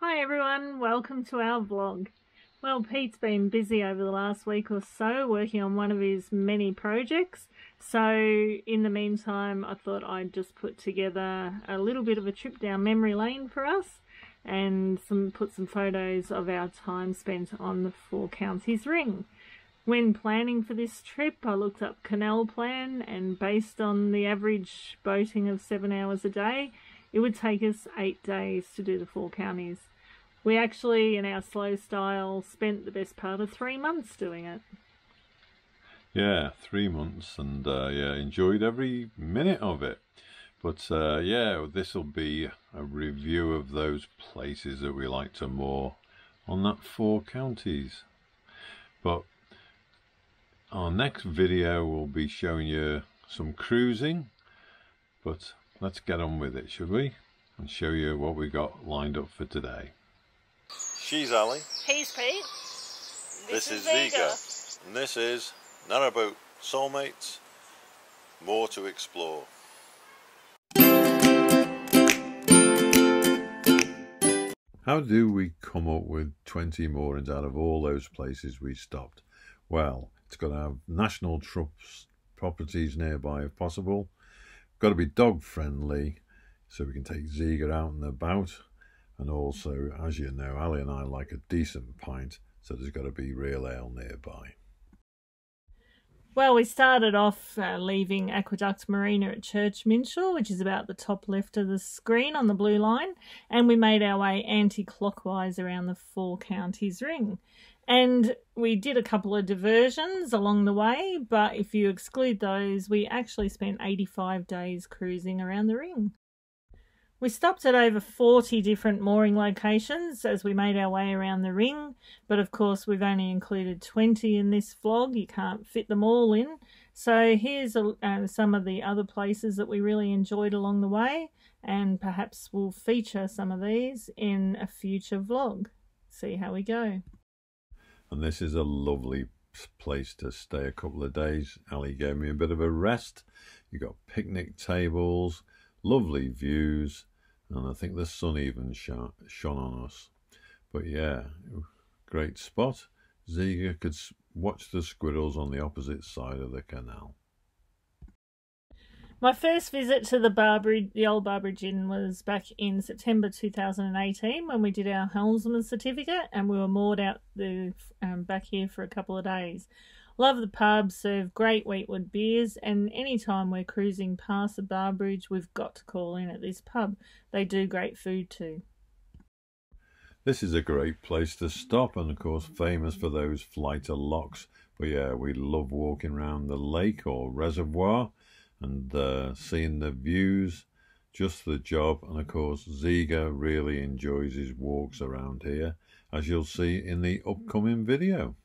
Hi everyone, welcome to our vlog. Well, Pete's been busy over the last week or so working on one of his many projects, so in the meantime I thought I'd just put together a little bit of a trip down memory lane for us and put some photos of our time spent on the Four Counties Ring. When planning for this trip, I looked up canal plan, and based on the average boating of 7 hours a day, it would take us 8 days to do the Four Counties. We actually, in our slow style, spent the best part of 3 months doing it. Yeah, 3 months, and yeah, enjoyed every minute of it. But yeah, this will be a review of those places that we like to moor on that Four Counties. But our next video will be showing you some cruising, but let's get on with it, should we? And show you what we got lined up for today. She's Ali. He's Pete. This is Ziga. And this is Narrowboat Soulmates. More to explore. How do we come up with 20 moorings out of all those places we stopped? Well, it's got to have national trust properties nearby if possible. Got to be dog friendly so we can take Ziga out and about. And also, as you know, Ali and I like a decent pint, so there's got to be real ale nearby. Well, we started off leaving Aqueduct Marina at Church Minshaw, which is about the top left of the screen on the blue line, and we made our way anti-clockwise around the Four Counties Ring. And we did a couple of diversions along the way, but if you exclude those, we actually spent 85 days cruising around the ring. We stopped at over 40 different mooring locations as we made our way around the ring, but of course we've only included 20 in this vlog. You can't fit them all in. So here's some of the other places that we really enjoyed along the way, and perhaps we'll feature some of these in a future vlog. See how we go. And this is a lovely place to stay a couple of days. Ali gave me a bit of a rest. You got picnic tables, lovely views, and I think the sun even shone on us. But yeah, great spot. Ziga could watch the squirrels on the opposite side of the canal. My first visit to the old Barbary Gin was back in September 2018 when we did our helmsman certificate, and we were moored out back here for a couple of days. Love the pub, serve great wheatwood beers, and anytime we're cruising past the bar bridge, we've got to call in at this pub. They do great food too. This is a great place to stop, and of course famous for those flight of locks. But yeah, we love walking around the lake or reservoir and seeing the views, just the job. And of course Ziga really enjoys his walks around here, as you'll see in the upcoming video.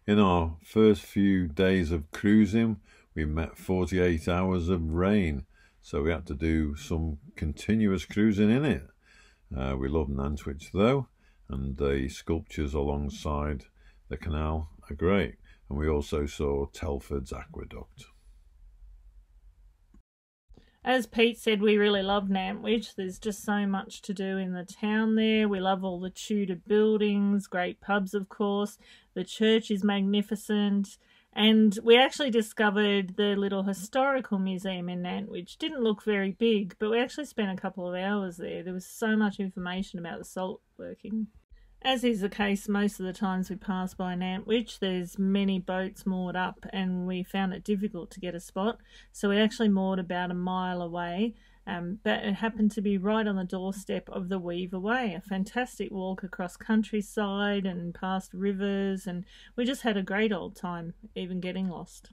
In our first few days of cruising, we met 48 hours of rain, so we had to do some continuous cruising in it. We love Nantwich though, and the sculptures alongside the canal are great. And we also saw Telford's Aqueduct. As Pete said, we really love Nantwich. There's just so much to do in the town there. We love all the Tudor buildings, great pubs of course. The church is magnificent. And we actually discovered the little historical museum in Nantwich. Didn't look very big, but we actually spent a couple of hours there. There was so much information about the salt working. As is the case most of the times we pass by Nantwich, there's many boats moored up, and we found it difficult to get a spot. So we actually moored about a mile away, but it happened to be right on the doorstep of the Weaver Way. A fantastic walk across countryside and past rivers, and we just had a great old time, even getting lost.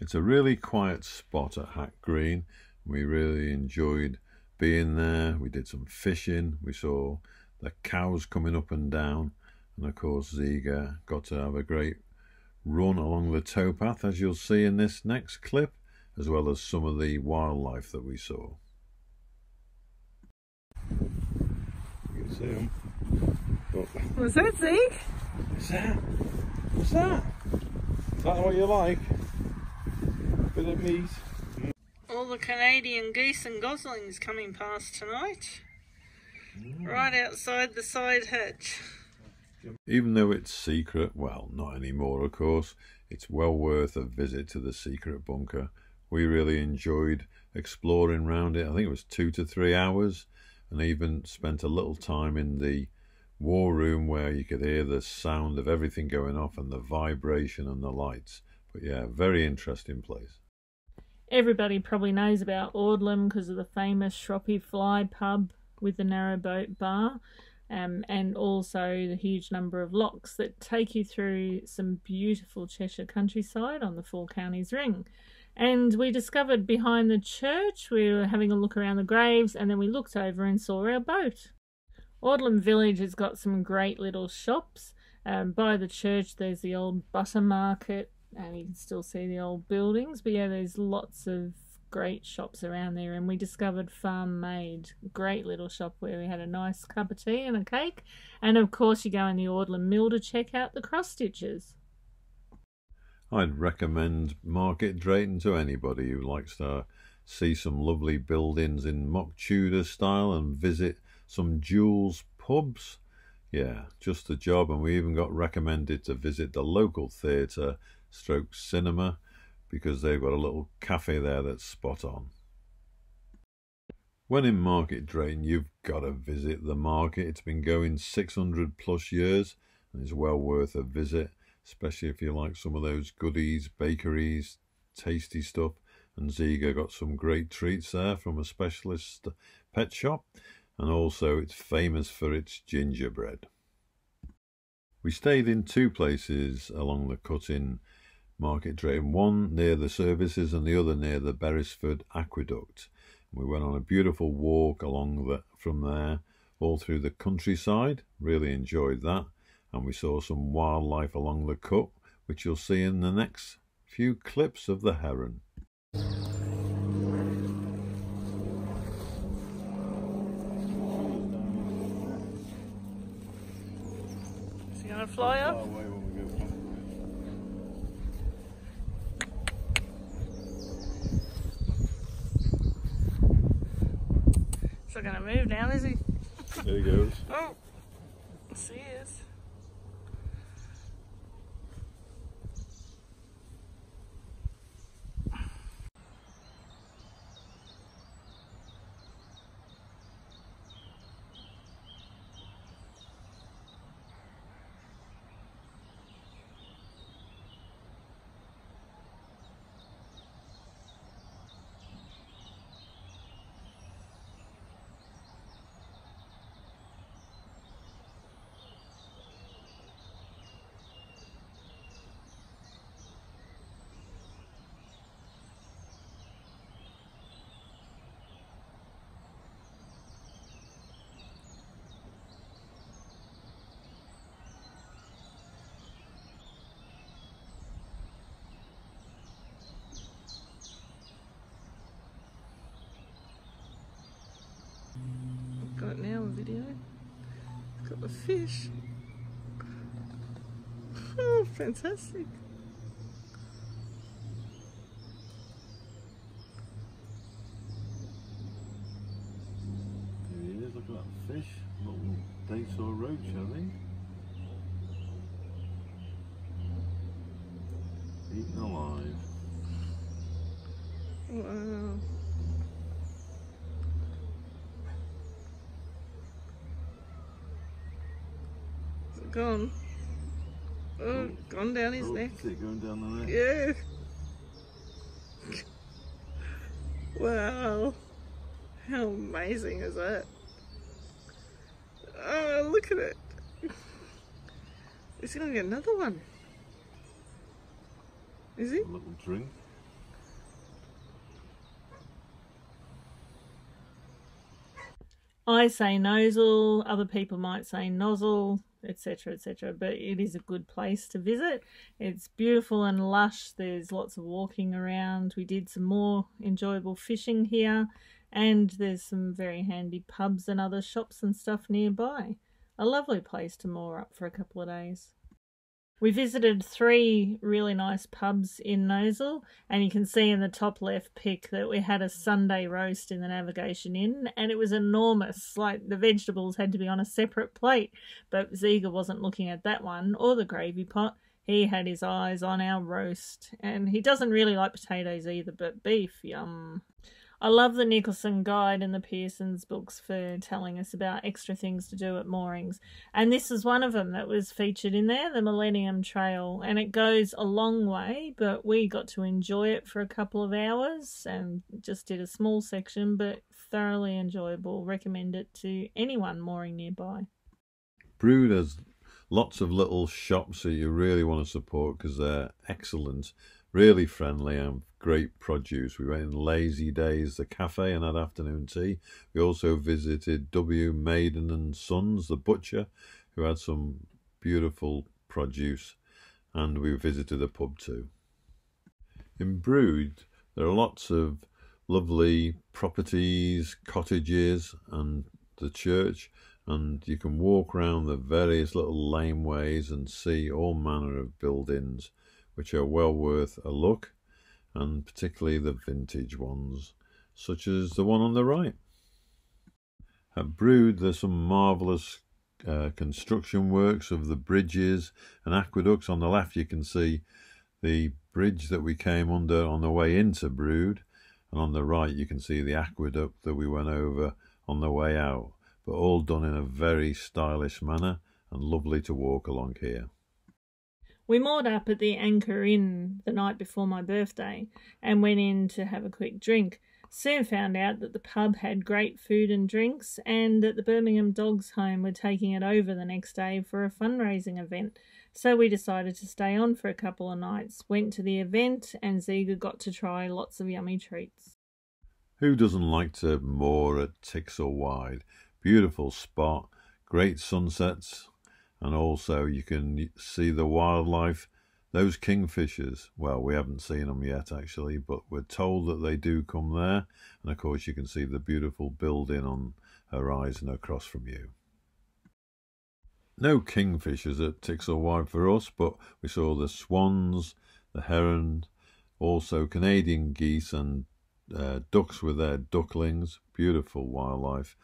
It's a really quiet spot at Hat Green. We really enjoyed being there. We did some fishing. We saw the cows coming up and down, and of course Ziga got to have a great run along the towpath, as you'll see in this next clip, as well as some of the wildlife that we saw. You can see them. Oh. Was that Zeke? What's that? What's that? Is that what you like? Bit of meat. All the Canadian geese and goslings coming past tonight. Right outside the side hatch. Even though it's secret, well, not anymore of course, it's well worth a visit to the secret bunker. We really enjoyed exploring around it. I think it was 2 to 3 hours, and even spent a little time in the war room where you could hear the sound of everything going off and the vibration and the lights. But yeah, very interesting place. Everybody probably knows about Audlum because of the famous Shroppy Fly pub with the Narrowboat bar, and also the huge number of locks that take you through some beautiful Cheshire countryside on the Four Counties Ring. And we discovered behind the church, we were having a look around the graves, and then we looked over and saw our boat. Audlum Village has got some great little shops. By the church there's the old butter market, and you can still see the old buildings. But yeah, there's lots of great shops around there, and we discovered Farm Made, great little shop where we had a nice cup of tea and a cake. And of course you go in the Audlum Mill to check out the cross stitches. I'd recommend Market Drayton to anybody who likes to see some lovely buildings in mock Tudor style and visit some Jules pubs. Yeah, just the job. And we even got recommended to visit the local theatre stroke cinema because they've got a little cafe there that's spot on. When in Market Drayton, you've got to visit the market. It's been going 600 plus years and it's well worth a visit, especially if you like some of those goodies, bakeries, tasty stuff. And Ziga got some great treats there from a specialist pet shop, and also it's famous for its gingerbread. We stayed in 2 places along the cut in Market Drayton, one near the services and the other near the Beresford Aqueduct. We went on a beautiful walk along from there all through the countryside, really enjoyed that, and we saw some wildlife along the cut, which you'll see in the next few clips of the heron. Is he going to fly up? He's not going to move now, is he? There he goes. Oh, yes he is. Got it now on video. Got the fish. Oh, fantastic. There he is, look at that fish. Little dace or roach, I think. Eaten alive. Wow. Is it gone? Oh, gone down his neck. Is it going down the neck? Yeah. Wow. How amazing is that? Oh, look at it. Is he going to get another one? Is he? A little drink. I say nosel, other people might say nozzle, etc, etc, but it is a good place to visit. It's beautiful and lush. There's lots of walking around. We did some more enjoyable fishing here, and there's some very handy pubs and other shops and stuff nearby. A lovely place to moor up for a couple of days. We visited 3 really nice pubs in Nosal, and you can see in the top left pic that we had a Sunday roast in the Navigation Inn, and it was enormous. Like, the vegetables had to be on a separate plate, but Ziga wasn't looking at that one or the gravy pot. He had his eyes on our roast, and he doesn't really like potatoes either, but beef, yum. I love the Nicholson Guide and the Pearson's books for telling us about extra things to do at Moorings. And this is one of them that was featured in there, the Millennium Trail. And it goes a long way, but we got to enjoy it for a couple of hours and just did a small section, but thoroughly enjoyable. Recommend it to anyone mooring nearby. Brood has lots of little shops that you really want to support because they're excellent, really friendly and great produce. We went in Lazy Days, the cafe, and had afternoon tea. We also visited W. Maiden and Sons, the butcher, who had some beautiful produce, and we visited a pub too. In Brood, there are lots of lovely properties, cottages, and the church, and you can walk around the various little laneways and see all manner of buildings, which are well worth a look, and particularly the vintage ones, such as the one on the right. At Brood, there's some marvellous construction works of the bridges and aqueducts. On the left, you can see the bridge that we came under on the way into Brood, and on the right, you can see the aqueduct that we went over on the way out, but all done in a very stylish manner and lovely to walk along here. We moored up at the Anchor Inn the night before my birthday and went in to have a quick drink. Soon found out that the pub had great food and drinks, and that the Birmingham Dogs Home were taking it over the next day for a fundraising event. So we decided to stay on for a couple of nights, went to the event, and Ziga got to try lots of yummy treats. Who doesn't like to moor at Tixall Wide? Beautiful spot, great sunsets, and also you can see the wildlife. Those kingfishers, well, we haven't seen them yet actually, but we're told that they do come there, and of course you can see the beautiful building on horizon across from you. No kingfishers at Tixall Wide for us, but we saw the swans, the heron, also Canadian geese and ducks with their ducklings, beautiful wildlife.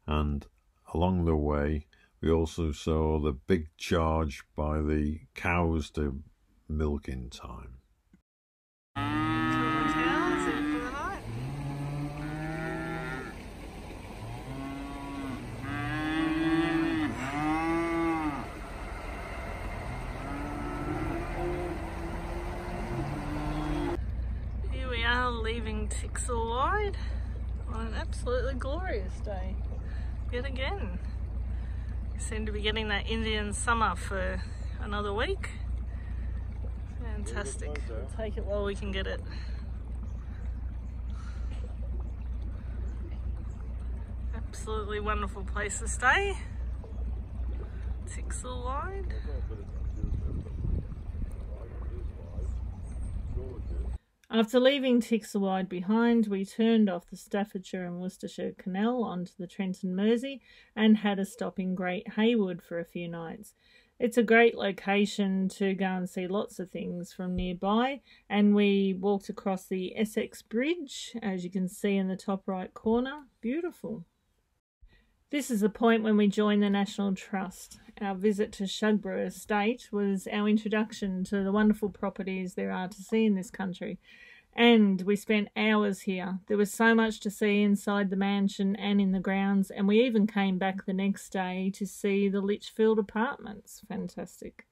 And along the way we also saw the big charge by the cows to milking time. Here we are leaving Tixall Wide on an absolutely glorious day. Yet again. We seem to be getting that Indian summer for another week. Fantastic. We'll take it while we can get it. Absolutely wonderful place to stay. Tixall Wide. After leaving Tixall Wide behind, we turned off the Staffordshire and Worcestershire Canal onto the Trent and Mersey and had a stop in Great Haywood for a few nights. It's a great location to go and see lots of things from nearby, and we walked across the Essex Bridge, as you can see in the top right corner. Beautiful. This is the point when we joined the National Trust. Our visit to Shugborough Estate was our introduction to the wonderful properties there are to see in this country. And we spent hours here. There was so much to see inside the mansion and in the grounds, and we even came back the next day to see the Litchfield apartments. Fantastic.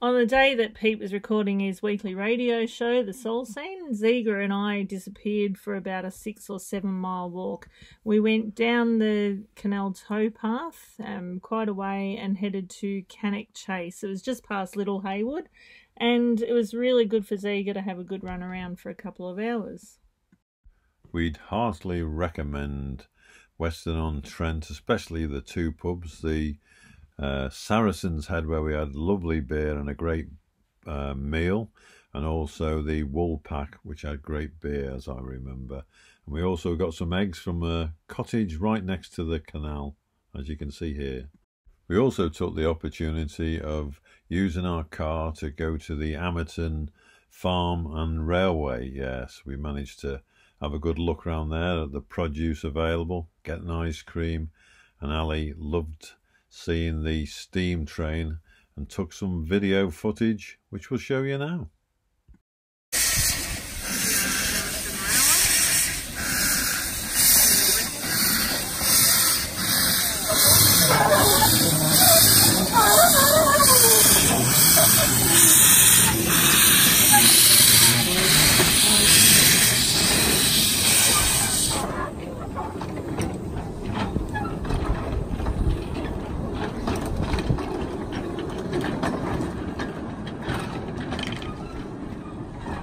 On the day that Pete was recording his weekly radio show, The Soul Scene, Ziga and I disappeared for about a 6 or 7 mile walk. We went down the canal towpath quite a way and headed to Cannock Chase. It was just past Little Haywood, and it was really good for Ziga to have a good run around for a couple of hours. We'd heartily recommend Western on Trent, especially the 2 pubs, the Saracen's Head, where we had lovely beer and a great meal, and also the Woolpack, which had great beer, as I remember. And we also got some eggs from a cottage right next to the canal, as you can see here. We also took the opportunity of using our car to go to the Amerton farm and railway. Yes, we managed to have a good look around there at the produce available, get an ice cream, and Ali loved seeing the steam train and took some video footage, which we'll show you now.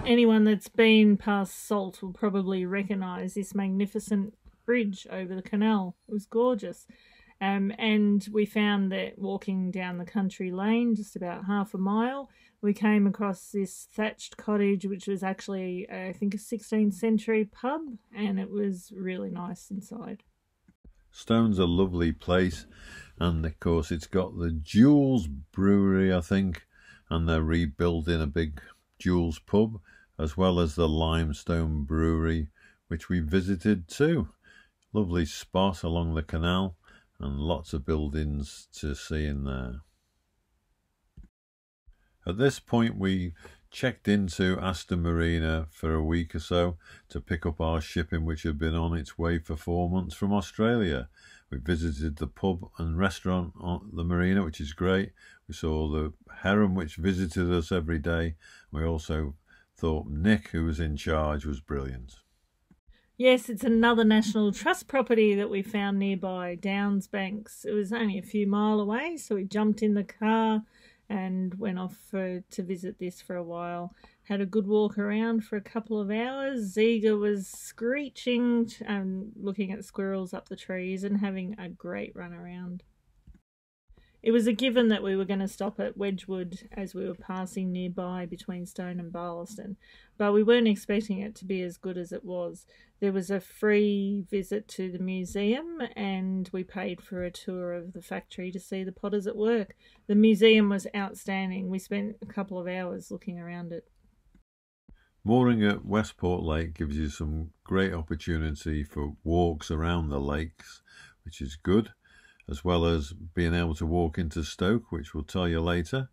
Anyone that's been past Salt will probably recognise this magnificent bridge over the canal. It was gorgeous. And we found that walking down the country lane, just about half a mile, we came across this thatched cottage, which was actually, I think, a 16th century pub, and it was really nice inside. Stone's a lovely place, and of course it's got the Jules Brewery, I think, and they're rebuilding a big Jules pub, as well as the Limestone Brewery, which we visited too. Lovely spot along the canal and lots of buildings to see in there. At this point we checked into Aston Marina for a week or so to pick up our shipping, which had been on its way for 4 months from Australia. We visited the pub and restaurant on the marina, which is great. We saw the heron, which visited us every day. We also thought Nick, who was in charge, was brilliant. Yes, it's another National Trust property that we found nearby, Downs Banks. It was only a few miles away, so we jumped in the car and went off to visit this for a while. Had a good walk around for a couple of hours. Ziga was screeching and looking at squirrels up the trees and having a great run around. It was a given that we were going to stop at Wedgwood as we were passing nearby between Stone and Barlaston, but we weren't expecting it to be as good as it was. There was a free visit to the museum and we paid for a tour of the factory to see the potters at work. The museum was outstanding. We spent a couple of hours looking around it. Mooring at Westport Lake gives you some great opportunity for walks around the lakes, which is good, as well as being able to walk into Stoke, which we'll tell you later.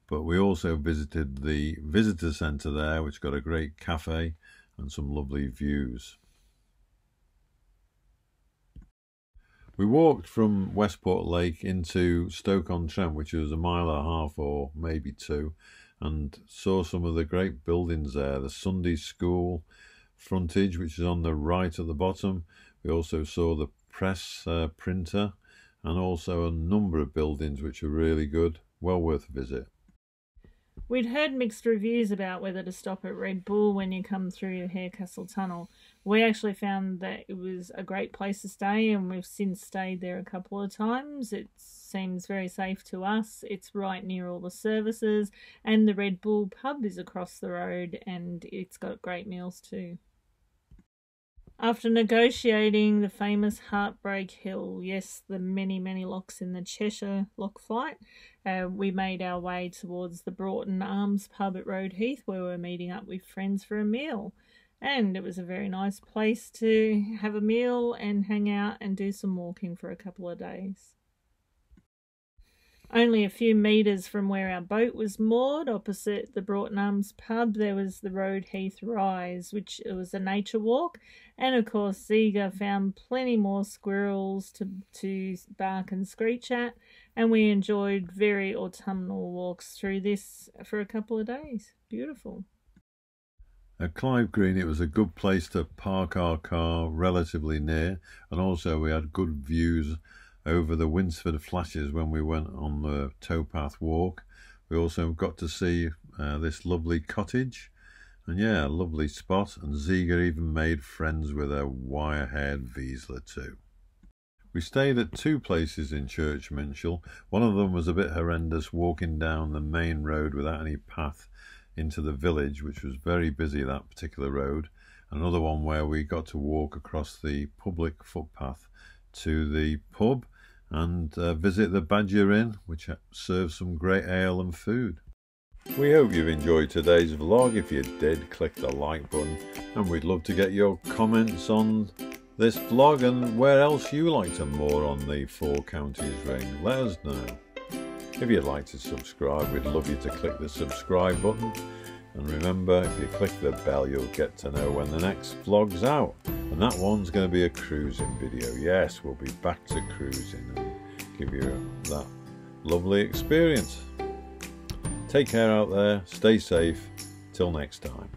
But we also visited the visitor centre there, which got a great cafe and some lovely views. We walked from Westport Lake into Stoke on Trent, which was 1.5 miles or maybe 2, and saw some of the great buildings there. The Sunday School frontage, which is on the right at the bottom. We also saw the press printer, and also a number of buildings which are really good, well worth a visit. We'd heard mixed reviews about whether to stop at Red Bull when you come through Harecastle Tunnel. We actually found that it was a great place to stay, and we've since stayed there a couple of times. It seems very safe to us. It's right near all the services, and the Red Bull pub is across the road, and it's got great meals too. After negotiating the famous Heartbreak Hill, yes, the many, many locks in the Cheshire lock flight, we made our way towards the Broughton Arms pub at Roadheath, where we were meeting up with friends for a meal. And it was a very nice place to have a meal and hang out and do some walking for a couple of days. Only a few metres from where our boat was moored, opposite the Broughton Arms pub, there was the Roadheath Rise, which was a nature walk. And of course, Ziga found plenty more squirrels to bark and screech at. And we enjoyed very autumnal walks through this for a couple of days. Beautiful. At Clive Green, it was a good place to park our car relatively near. And also we had good views over the Winsford Flashes when we went on the towpath walk. We also got to see this lovely cottage, and yeah, a lovely spot, and Ziga even made friends with a wire-haired Vizsla too. We stayed at 2 places in Church Minshall. One of them was a bit horrendous, walking down the main road without any path into the village, which was very busy, that particular road. Another one where we got to walk across the public footpath to the pub, and visit the Badger Inn, which serves some great ale and food. We hope you've enjoyed today's vlog. If you did, click the like button, and we'd love to get your comments on this vlog and where else you like to moor on the Four Counties Ring. Let us know. If you'd like to subscribe, we'd love you to click the subscribe button. And remember, if you click the bell, you'll get to know when the next vlog's out. And that one's going to be a cruising video. Yes, we'll be back to cruising and give you that lovely experience. Take care out there, stay safe, till next time.